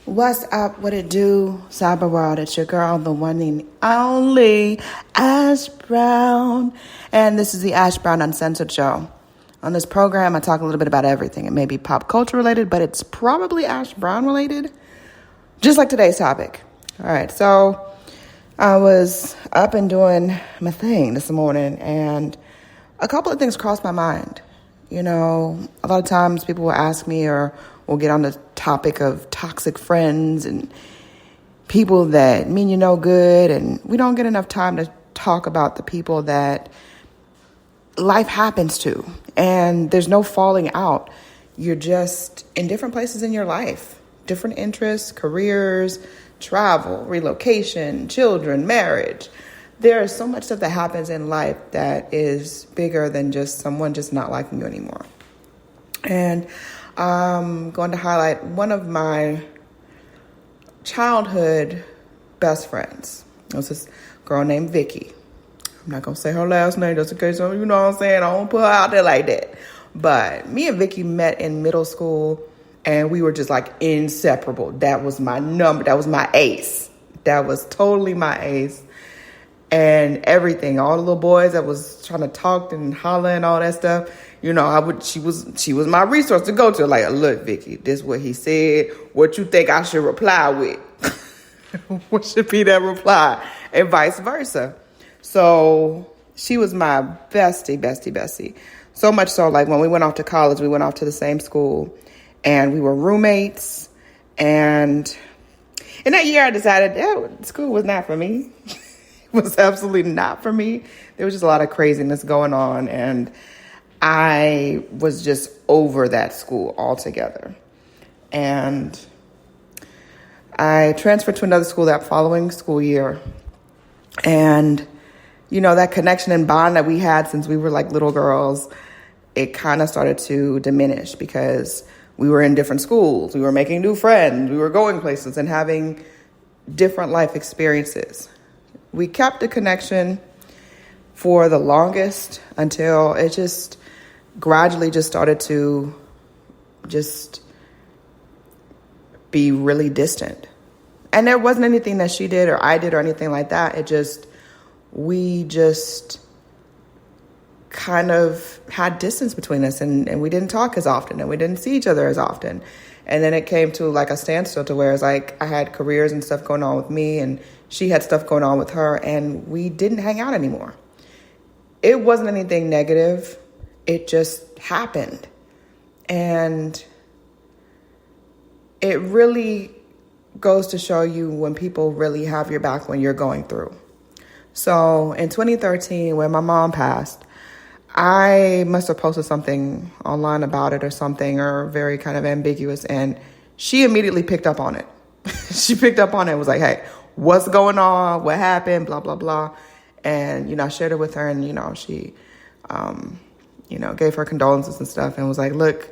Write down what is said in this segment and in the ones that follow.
What's up? What it do? Cyber World. It's your girl, the one and only Ash Brown. And this is the Ash Brown Uncensored Show. On this program, I talk a little bit about everything. It may be pop culture related, but it's probably Ash Brown related. Just like today's topic. All right, so I was up and doing my thing this morning, and a couple of things crossed my mind. You know, a lot of times people will ask me, or we'll get on the topic of toxic friends and people that mean you no good, and we don't get enough time to talk about the people that life happens to, and there's no falling out. You're just in different places in your life, different interests, careers, travel, relocation, children, marriage. There is so much stuff that happens in life that is bigger than just someone just not liking you anymore. And I'm going to highlight one of my childhood best friends. It was this girl named Vicky. I'm not going to say her last name just in case, you know what I'm saying? I don't put her out there like that. But me and Vicky met in middle school, and we were just like inseparable. That was my number. That was my ace. That was totally my ace. And everything, all the little boys that was trying to talk and holler and all that stuff, you know, she was my resource to go to. Like, look, Vicky, this is what he said. What you think I should reply with? What should be that reply? And vice versa. So she was my bestie. So much so, like, when we went off to college, we went off to the same school, and we were roommates. And in that year, I decided that school was not for me. It was absolutely not for me. There was just a lot of craziness going on, and I was just over that school altogether. And I transferred to another school that following school year. And, you know, that connection and bond that we had since we were like little girls, it kind of started to diminish because we were in different schools. We were making new friends. We were going places and having different life experiences. We kept the connection for the longest until it just gradually just started to just be really distant. And there wasn't anything that she did or I did or anything like that. We just kind of had distance between us, and we didn't talk as often, and we didn't see each other as often. And then it came to like a standstill to where it's like I had careers and stuff going on with me, and she had stuff going on with her, and we didn't hang out anymore. It wasn't anything negative. It just happened. And it really goes to show you when people really have your back when you're going through. So in 2013, when my mom passed, I must have posted something online about it or something, or very kind of ambiguous, and she immediately picked up on it. She picked up on it and was like, hey, what's going on? What happened? Blah, blah, blah. And, you know, I shared it with her, and, you know, she, gave her condolences and stuff and was like, look,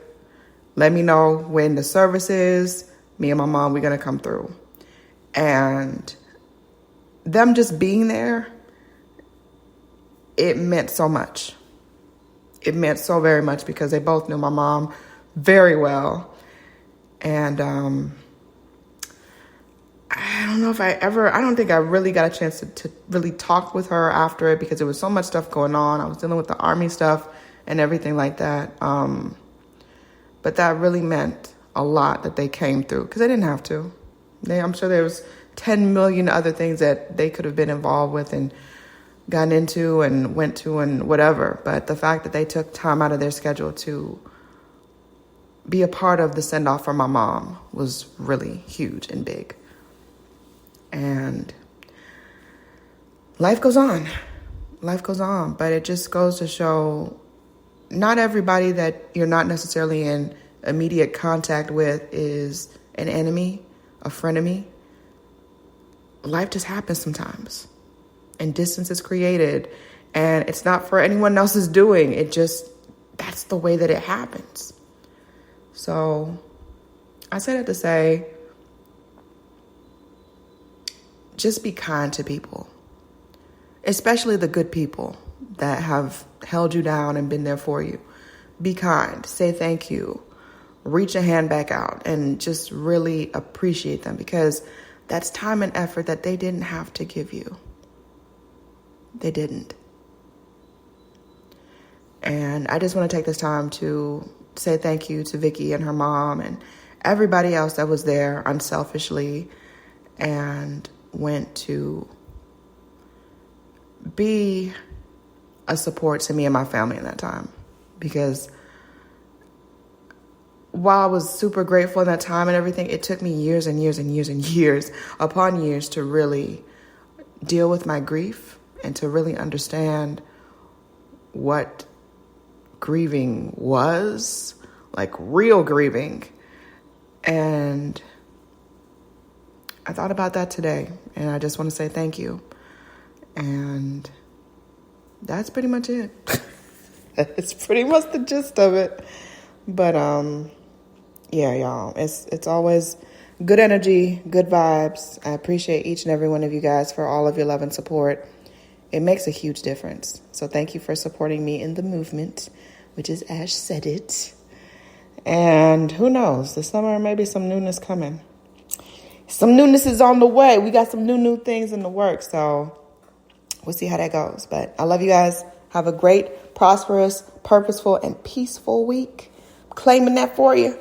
let me know when the service is. Me and my mom, we're going to come through. And them just being there, it meant so much. It meant so very much because they both knew my mom very well. And I don't think I really got a chance to really talk with her after it because there was so much stuff going on. I was dealing with the Army stuff and everything like that. But that really meant a lot that they came through because they didn't have to. I'm sure there was 10 million other things that they could have been involved with and gotten into and went to and whatever. But the fact that they took time out of their schedule to be a part of the send-off for my mom was really huge and big. And life goes on. But it just goes to show not everybody that you're not necessarily in immediate contact with is an enemy, a frenemy. Life just happens sometimes. And distance is created. And it's not for anyone else's doing. That's the way that it happens. So I say that to say, just be kind to people, especially the good people that have held you down and been there for you. Be kind. Say thank you. reach a hand back out and just really appreciate them, because that's time and effort that they didn't have to give you. They didn't. And I just want to take this time to say thank you to Vicky and her mom and everybody else that was there unselfishly and went to be a support to me and my family in that time. Because while I was super grateful in that time and everything, it took me years and years and years and years upon years to really deal with my grief and to really understand what grieving was, like real grieving. And I thought about that today, and I just want to say thank you. And that's pretty much it. It's pretty much the gist of it. But yeah, y'all, it's always good energy, good vibes. I appreciate each and every one of you guys for all of your love and support. It makes a huge difference. So thank you for supporting me in the movement, which is Ash Said It. And who knows, this summer maybe some newness coming. Some newness is on the way. We got some new things in the works. So we'll see how that goes. But I love you guys. Have a great, prosperous, purposeful, and peaceful week. Claiming that for you.